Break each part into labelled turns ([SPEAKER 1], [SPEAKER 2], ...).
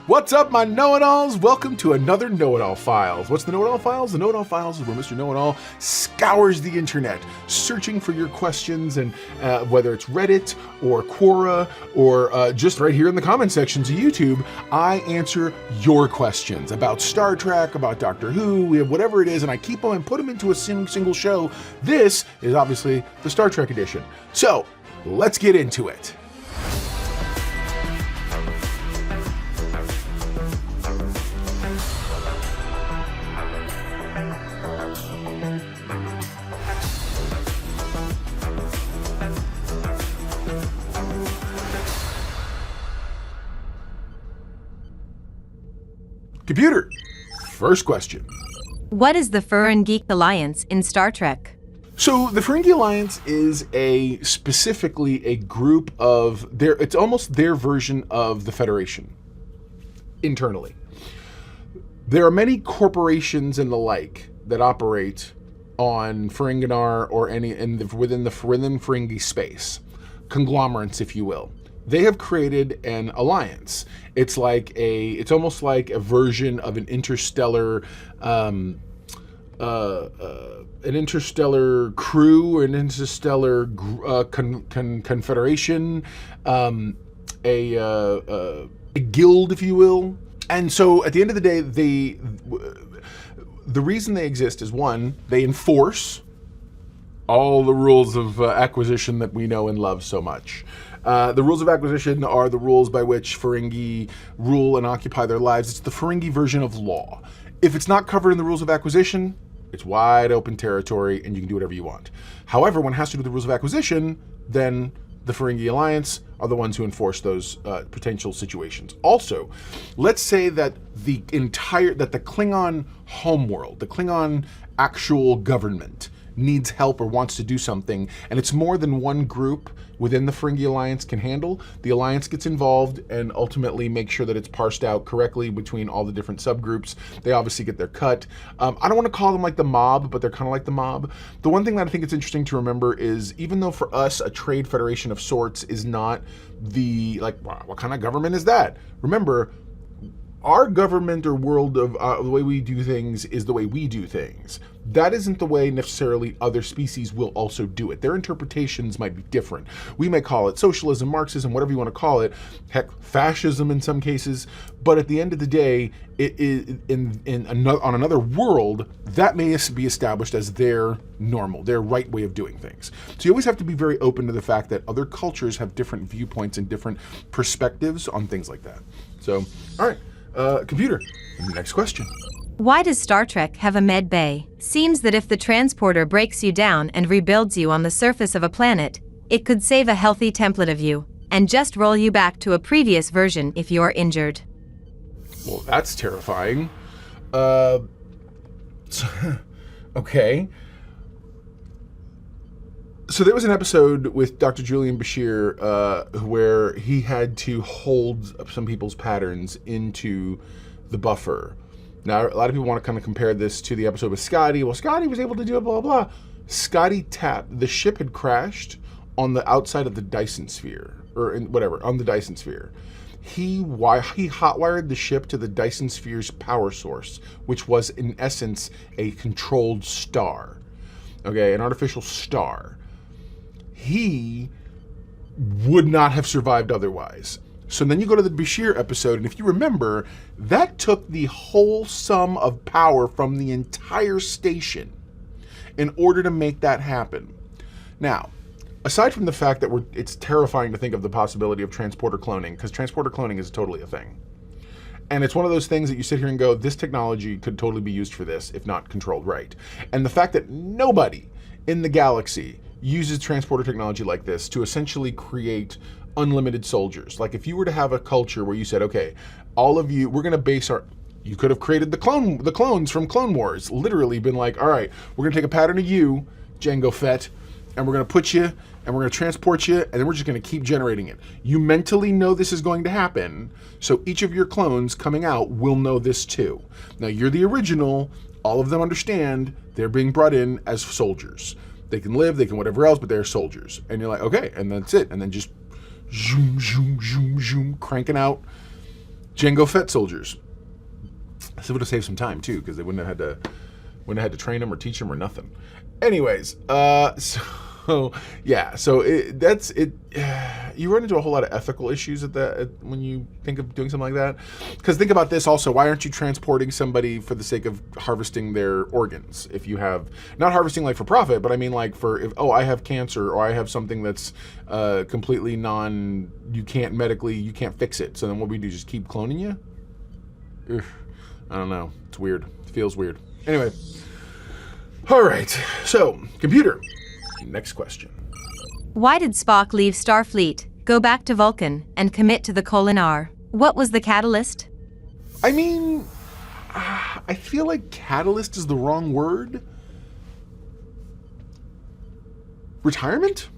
[SPEAKER 1] What's up, my know-it-alls? Welcome to another Know-It-All Files. What's the Know-It-All Files? The Know-It-All Files is where Mr. Know-It-All scours the internet, searching for your questions, and whether it's Reddit or Quora or just right here in the comment sections of YouTube, I answer your questions about Star Trek, about Doctor Who, whatever it is, and I keep them and put them into a single show. This is obviously the Star Trek edition. So, let's get into it. Computer, first question.
[SPEAKER 2] What is the Ferengi Alliance in Star Trek?
[SPEAKER 1] So the Ferengi Alliance is specifically a group of it's almost their version of the Federation internally. There are many corporations and the like that operate on Ferenginar or within Ferengi space, conglomerates, if you will. They have created an alliance. It's almost like a version of an interstellar crew, or an interstellar confederation, a guild, if you will. And so, at the end of the day, the reason they exist is, one, they enforce all the rules of acquisition that we know and love so much. The rules of acquisition are the rules by which Ferengi rule and occupy their lives. It's the Ferengi version of law. If it's not covered in the rules of acquisition, it's wide open territory and you can do whatever you want. However, when it has to do with the rules of acquisition, then the Ferengi Alliance are the ones who enforce those potential situations. Also, let's say that the Klingon homeworld, the Klingon actual government, needs help or wants to do something, and it's more than one group within the Ferengi Alliance can handle. The Alliance gets involved and ultimately makes sure that it's parsed out correctly between all the different subgroups. They obviously get their cut. I don't want to call them like the mob, but they're kind of like the mob. The one thing that I think it's interesting to remember is, even though for us a trade federation of sorts is not what kind of government is that? Remember, our government or world of the way we do things is the way we do things. That isn't the way necessarily other species will also do it. Their interpretations might be different. We may call it socialism, Marxism, whatever you want to call it, heck, fascism in some cases. But at the end of the day, it is on another world, that may be established as their normal, their right way of doing things. So you always have to be very open to the fact that other cultures have different viewpoints and different perspectives on things like that. So, all right. Computer, next question.
[SPEAKER 2] Why does Star Trek have a med bay? Seems that if the transporter breaks you down and rebuilds you on the surface of a planet, it could save a healthy template of you, and just roll you back to a previous version if you're injured.
[SPEAKER 1] Well, that's terrifying. Okay. So there was an episode with Dr. Julian Bashir where he had to hold some people's patterns into the buffer. Now, a lot of people want to kind of compare this to the episode with Scotty. Well, Scotty was able to do it, blah, blah, blah. Scotty tapped. The ship had crashed on the outside of the Dyson sphere, on the Dyson sphere. He hotwired the ship to the Dyson sphere's power source, which was, in essence, a controlled star. Okay, an artificial star. He would not have survived otherwise. So then you go to the Bashir episode, and if you remember, that took the whole sum of power from the entire station in order to make that happen. Now, aside from the fact that it's terrifying to think of the possibility of transporter cloning, because transporter cloning is totally a thing. And it's one of those things that you sit here and go, this technology could totally be used for this if not controlled right. And the fact that nobody in the galaxy uses transporter technology like this to essentially create unlimited soldiers. Like if you were to have a culture where you said, okay, all of you, we're going to base you could have created the clones from Clone Wars, literally been like, all right, we're going to take a pattern of you, Jango Fett, and we're going to put you, and we're going to transport you, and then we're just going to keep generating it. You mentally know this is going to happen, so each of your clones coming out will know this too. Now, you're the original, all of them understand they're being brought in as soldiers. They can live, they can whatever else, but they're soldiers. And you're like, okay, and that's it. And then just zoom, zoom, zoom, zoom, cranking out Jango Fett soldiers. So it would have saved some time too, because they wouldn't have had to train them or teach them or nothing. Anyways, so yeah, so that's it. You run into a whole lot of ethical issues when you think of doing something like that. Because think about this also: why aren't you transporting somebody for the sake of harvesting their organs? If you have not harvesting like for profit, but I mean like for I have cancer or I have something that's completely you can't fix it. So then what we do? Just keep cloning you? Ugh, I don't know. It's weird. It feels weird. Anyway. All right. So computer. Next question.
[SPEAKER 2] Why did Spock leave Starfleet, go back to Vulcan, and commit to the Kolinar? What was the catalyst?
[SPEAKER 1] I mean, I feel like catalyst is the wrong word. Retirement?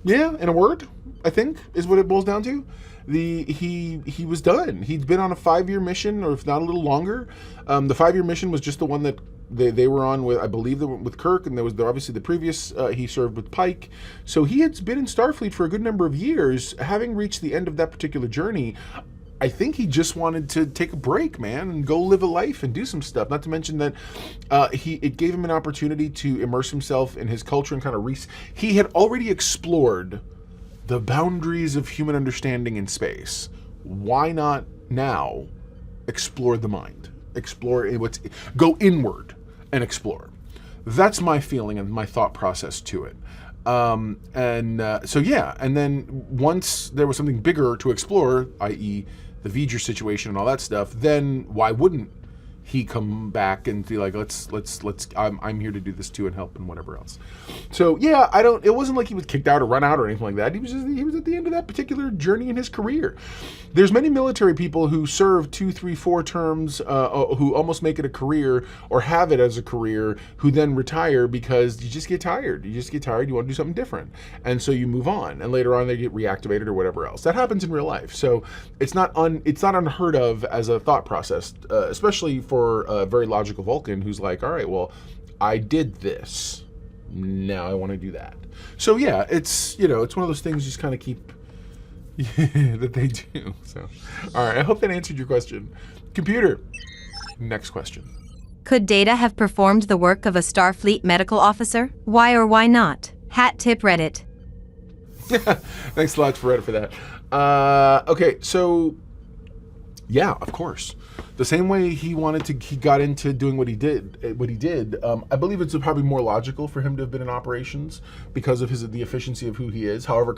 [SPEAKER 1] Yeah, in a word, I think, is what it boils down to. He was done. He'd been on a 5-year mission, or if not a little longer. The 5-year mission was just the one that they were on with, I believe, with Kirk, and there was obviously the previous, he served with Pike. So he had been in Starfleet for a good number of years. Having reached the end of that particular journey, I think he just wanted to take a break, man, and go live a life and do some stuff. Not to mention that it gave him an opportunity to immerse himself in his culture and kind of he had already explored the boundaries of human understanding in space. Why not now explore the mind? Go inward and explore. That's my feeling and my thought process to it. So yeah, and then once there was something bigger to explore, i.e. the V'ger situation and all that stuff, then why wouldn't he come back and be like, let's I'm here to do this too and help and whatever else. So yeah, it wasn't like he was kicked out or run out or anything like that. He was at the end of that particular journey in his career. There's many military people who serve 2, 3, 4 terms, who almost make it a career or have it as a career, who then retire because you just get tired. You want to do something different. And so you move on, and later on they get reactivated or whatever else. That happens in real life. So it's not unheard of as a thought process, especially for a very logical Vulcan who's like, all right, well, I did this. Now I want to do that. So yeah, it's one of those things you just kind of keep that they do. So, all right, I hope that answered your question. Computer, next question.
[SPEAKER 2] Could Data have performed the work of a Starfleet medical officer? Why or why not? Hat tip Reddit.
[SPEAKER 1] Thanks a lot for Reddit for that. Okay, so yeah, of course. The same way he got into doing what he did. I believe it's probably more logical for him to have been in operations because of the efficiency of who he is. However,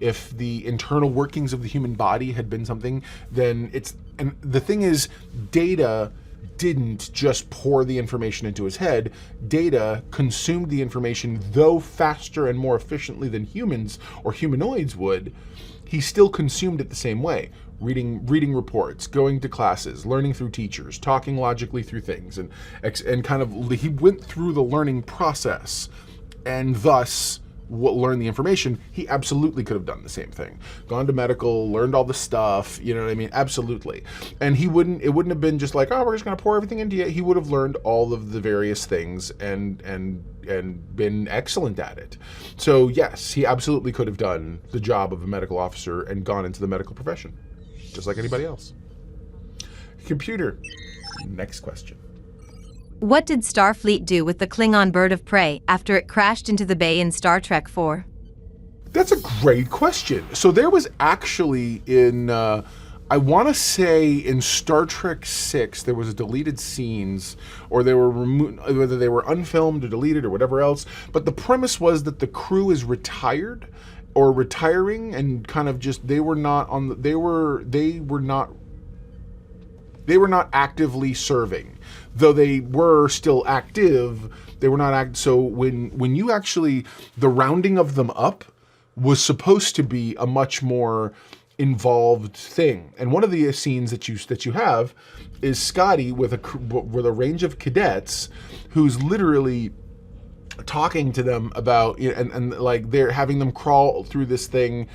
[SPEAKER 1] if the internal workings of the human body had been something, then and the thing is, Data didn't just pour the information into his head. Data consumed the information, though faster and more efficiently than humans or humanoids would. He still consumed it the same way. Reading reports, going to classes, learning through teachers, talking logically through things, and kind of he went through the learning process, and thus learned the information. He absolutely could have done the same thing. Gone to medical, learned all the stuff, you know what I mean? Absolutely. And it wouldn't have been just like, oh, we're just going to pour everything into you. He would have learned all of the various things and been excellent at it. So yes, he absolutely could have done the job of a medical officer and gone into the medical profession, just like anybody else. Computer, next question.
[SPEAKER 2] What did Starfleet do with the Klingon Bird of Prey after it crashed into the bay in Star Trek IV?
[SPEAKER 1] That's a great question. So there was actually I want to say in Star Trek VI, there was deleted scenes, or they were whether they were unfilmed or deleted or whatever else. But the premise was that the crew is retired or retiring, and kind of just they were not actively serving, though they were still active. They were not so when you actually, the rounding of them up was supposed to be a much more involved thing. And one of the scenes that you have is Scotty with a range of cadets who's literally talking to them about, and like they're having them crawl through this thing,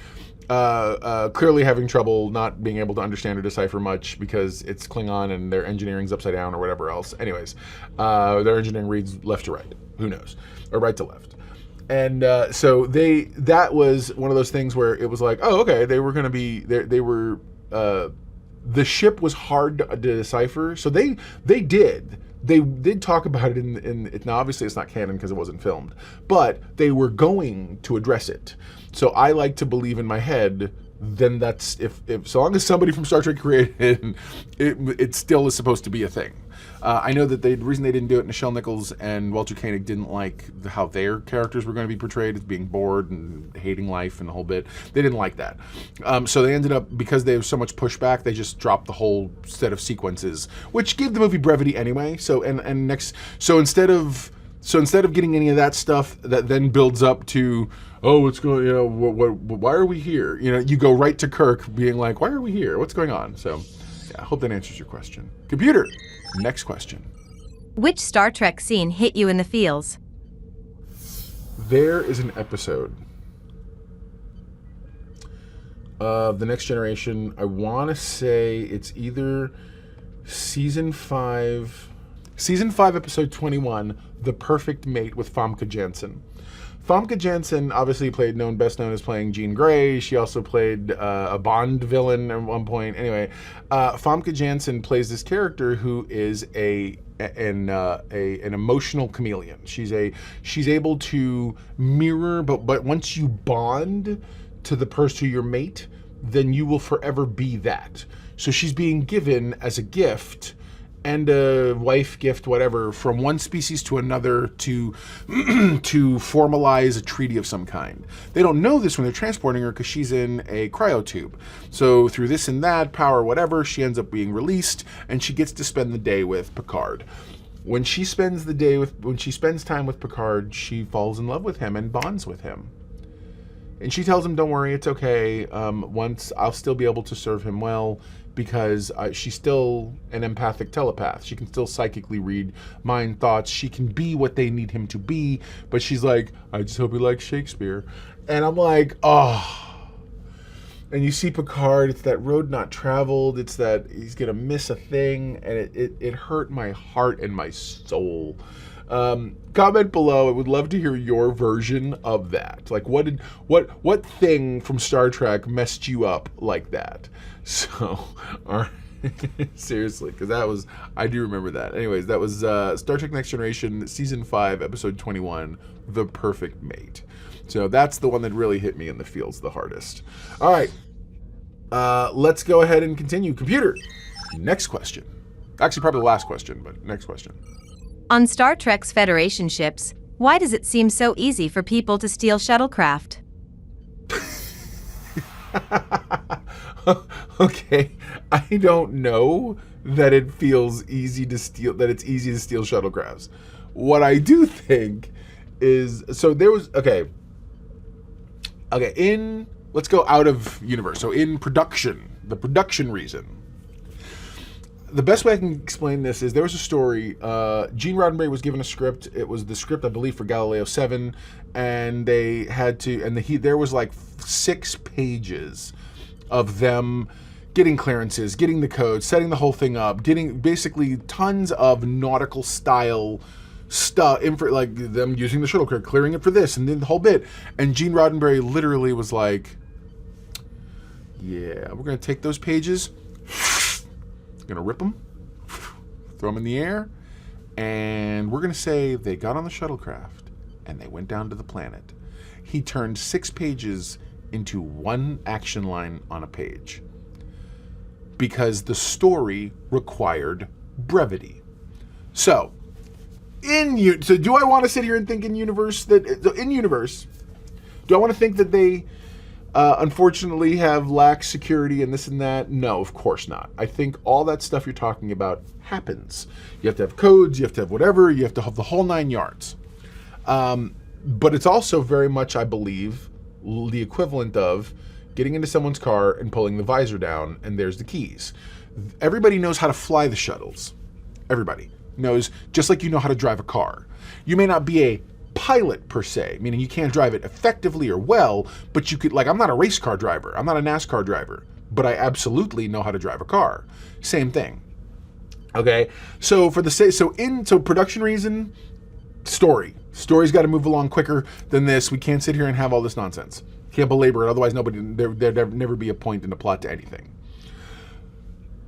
[SPEAKER 1] clearly having trouble, not being able to understand or decipher much because it's Klingon and their engineering's upside down or whatever else. Anyways, their engineering reads left to right, who knows, or right to left. And so that was one of those things where it was like, oh, okay, they were going to be, they were The ship was hard to decipher, so they did talk about it in it. Now, obviously, it's not canon because it wasn't filmed, but they were going to address it. So I like to believe in my head. Then that's if so long as somebody from Star Trek created it, it still is supposed to be a thing. I know that the reason they didn't do it, Nichelle Nichols and Walter Koenig didn't like how their characters were going to be portrayed as being bored and hating life and the whole bit. They didn't like that. So they ended up, because they have so much pushback, they just dropped the whole set of sequences, which gave the movie brevity anyway. So instead of getting any of that stuff that then builds up to, oh, what's going, why are we here? You go right to Kirk being like, why are we here? What's going on? So, yeah, I hope that answers your question. Computer, next question.
[SPEAKER 2] Which Star Trek scene hit you in the feels?
[SPEAKER 1] There is an episode of The Next Generation. I want to say it's either season 5, episode 21, The Perfect Mate with Famke Janssen. Famke Janssen obviously best known as playing Jean Grey. She also played a Bond villain at one point. Anyway, Famke Janssen plays this character who is an emotional chameleon. She's able to mirror, but once you bond to the person, to your mate, then you will forever be that. So she's being given as a gift and a wife gift, whatever, from one species to another to formalize a treaty of some kind. They don't know this when they're transporting her because she's in a cryotube. So through this and that, power, whatever, she ends up being released and she gets to spend the day with Picard. When she spends time with Picard, she falls in love with him and bonds with him. And she tells him, don't worry, it's okay. Once I'll still be able to serve him well, because she's still an empathic telepath. She can still psychically read mind thoughts. She can be what they need him to be, but she's like, I just hope he likes Shakespeare. And I'm like, oh. And you see Picard, it's that road not traveled. It's that he's going to miss a thing. And it hurt my heart and my soul. Comment below. I would love to hear your version of that. Like, what thing from Star Trek messed you up like that? So, seriously, because I do remember that. Anyways, that was Star Trek Next Generation, Season 5, Episode 21, The Perfect Mate. So that's the one that really hit me in the feels the hardest. All right, let's go ahead and continue. Computer, next question. Actually, probably the last question, but next question.
[SPEAKER 2] On Star Trek's Federation ships, why does it seem so easy for people to steal shuttlecraft?
[SPEAKER 1] Okay, I don't know that it feels easy to steal, that it's easy to steal shuttlecrafts. What I do think is, so there was, okay, let's go out of universe. So in production, the production reason. The best way I can explain this is there was a story, Gene Roddenberry was given a script. It was the script, I believe, for Galileo 7, and they had to, and there was like 6 pages of them getting clearances, getting the code, setting the whole thing up, getting basically tons of nautical style stuff, like them using the shuttle, clearing it for this, and then the whole bit. And Gene Roddenberry literally was like, yeah, we're going to take those pages, going to rip them, throw them in the air, and we're going to say they got on the shuttlecraft and they went down to the planet. He turned 6 pages into 1 action line on a page because the story required brevity. So do I want to sit here and think in universe, do I want to think that they unfortunately have lax security and this and that? No, of course not. I think all that stuff you're talking about happens. You have to have codes, you have to have whatever, you have to have the whole 9 yards. But it's also very much, I believe, the equivalent of getting into someone's car and pulling the visor down, and there's the keys. Everybody knows how to fly the shuttles. Everybody knows, just like you know how to drive a car. You may not be a pilot per se, meaning you can't drive it effectively or well, but you could, like, I'm not a race car driver, I'm not a NASCAR driver, but I absolutely know how to drive a car. Same thing. Okay, so production reason, story's got to move along quicker than this. We can't sit here and have all this nonsense. Can't belabor it, otherwise there'd never be a point in the plot to anything.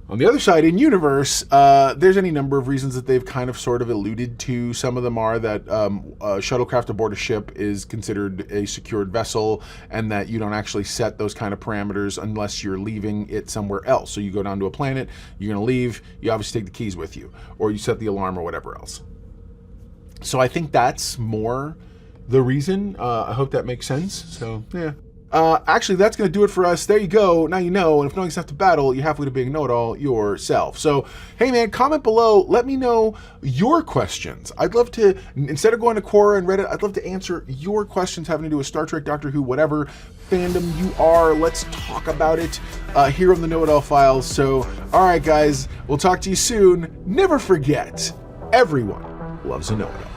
[SPEAKER 1] On the other side, in universe, there's any number of reasons that they've kind of sort of alluded to. Some of them are that a shuttlecraft aboard a ship is considered a secured vessel, and that you don't actually set those kind of parameters unless you're leaving it somewhere else. So you go down to a planet, you're going to leave, you obviously take the keys with you, or you set the alarm or whatever else. So I think that's more the reason. I hope that makes sense. So, yeah. Actually, that's going to do it for us. There you go. Now you know, and if knowing is half the battle, you're halfway to being a know-it-all yourself. So, hey man, comment below. Let me know your questions. I'd love to, instead of going to Quora and Reddit, I'd love to answer your questions having to do with Star Trek, Doctor Who, whatever fandom you are. Let's talk about it here on the Know-It-All Files. So, all right, guys, we'll talk to you soon. Never forget, everyone loves a know-it-all.